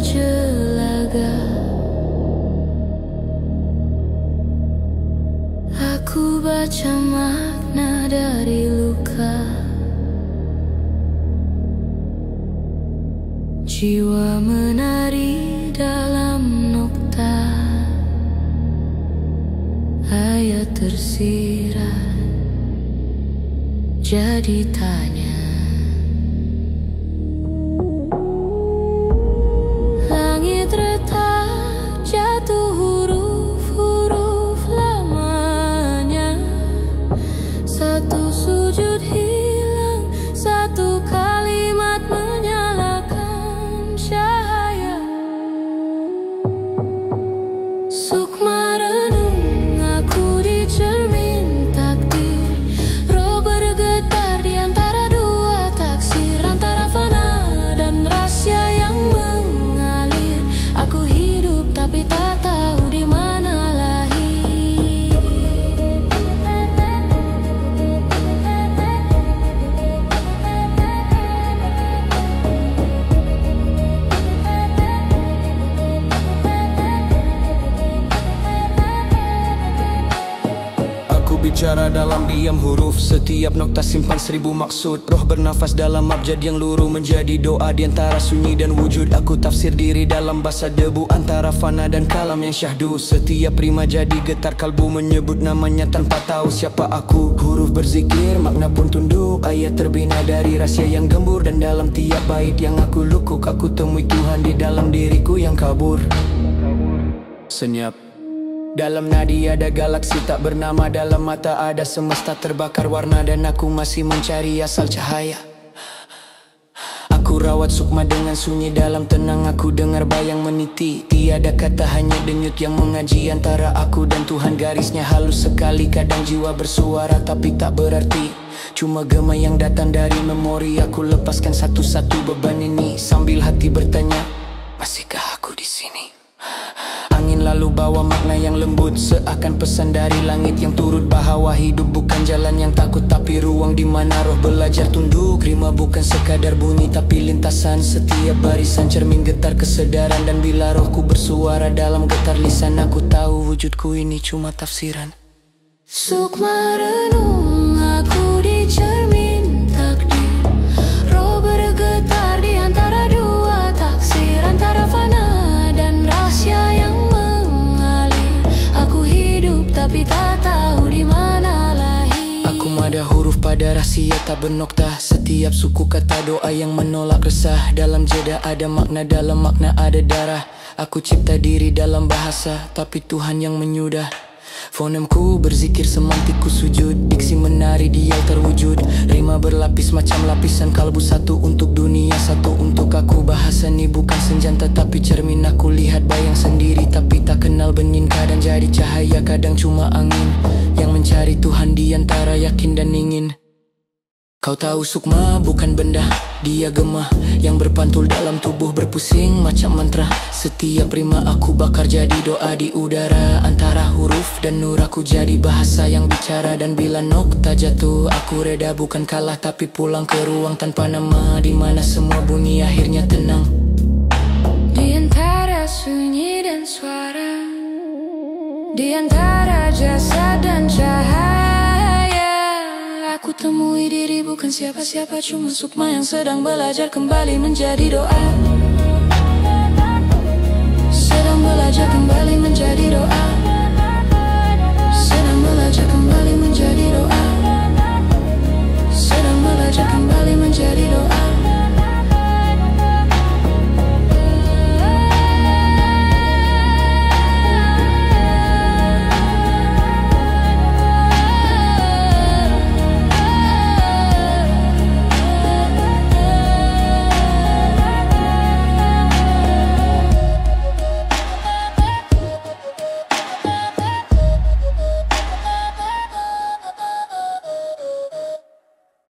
berjelaga. Aku baca makna dari luka. Jiwa menari dalam nokta, ayat tersirat jadi tanya. Langit retak jatuh huruf-huruf lamanya. Satu sujud hilang, satu kalimat menyalakan cahaya. Sukma renung aku di cermin takdir. Roh bergetar di antara dua taksir, antara fana dan rahasia yang mengalir. Aku hidup tapi tak tahu di mana lahir. Aku bicara dalam diam huruf, setiap nokta simpan 1000 maksud. Roh bernafas dalam abjad yang luruh, menjadi doa di antara sunyi dan wujud. Aku tafsir diri dalam bahasa debu, antara fana dan kalam yang syahdu. Setiap rima jadi getar kalbu, menyebut namanya tanpa tahu siapa aku. Huruf berzikir, makna pun tunduk. Ayat terbina dari rahasia yang gembur, dan dalam tiap bait yang aku lukuk, aku temui Tuhan di dalam diriku yang kabur. Senyap. Dalam nadi ada galaksi tak bernama, dalam mata ada semesta terbakar warna, dan aku masih mencari asal cahaya. Aku rawat sukma dengan sunyi, dalam tenang aku dengar bayang meniti. Tiada kata, hanya denyut yang mengaji antara aku dan Tuhan. Garisnya halus sekali, kadang jiwa bersuara tapi tak berarti. Cuma gema yang datang dari memori. Aku lepaskan satu-satu beban ini, sambil hati bertanya, masihkah aku di sini? Angin lalu bawa makna yang lembut, seakan pesan dari langit yang turut bahwa hidup bukan jalan yang takut, tapi ruang di mana roh belajar tunduk. Rima bukan sekadar bunyi, tapi lintasan setiap barisan, cermin getar kesedaran. Dan bila rohku bersuara dalam getar lisan, aku tahu wujudku ini cuma tafsiran. Sukma renung aku di cermin takdir. Roh bergetar di antara dua taksir, antara fana dan rahasia yang tapi tak tahu di mana lahir. Aku mada huruf pada rahasia tak bernokta. Setiap suku kata doa yang menolak resah. Dalam jeda ada makna, dalam makna ada darah. Aku cipta diri dalam bahasa, tapi Tuhan yang menyudah. Fonemku berzikir, semantikku sujud. Diksi menari dial terwujud. Rima berlapis macam lapisan kalbu, satu untuk dunia, satu untuk aku. Bahasa ini bukan senjata tapi cermin, aku lihat bayang sendiri tapi tak kenal bening. Kadang jadi cahaya, kadang cuma angin yang mencari Tuhan di antara yakin dan ingin. Kau tahu sukma bukan benda, dia gemah yang berpantul dalam tubuh, berpusing macam mantra. Setiap rima aku bakar jadi doa di udara, antara huruf dan nur aku jadi bahasa yang bicara. Dan bila nokta jatuh aku reda, bukan kalah tapi pulang ke ruang tanpa nama, di mana semua bunyi akhirnya tenang. Di antara sunyi dan suara, di antara jasad dan cahaya, aku temui diri bukan siapa-siapa, cuma sukma yang sedang belajar kembali menjadi doa. Sedang belajar kembali menjadi doa. Sedang belajar kembali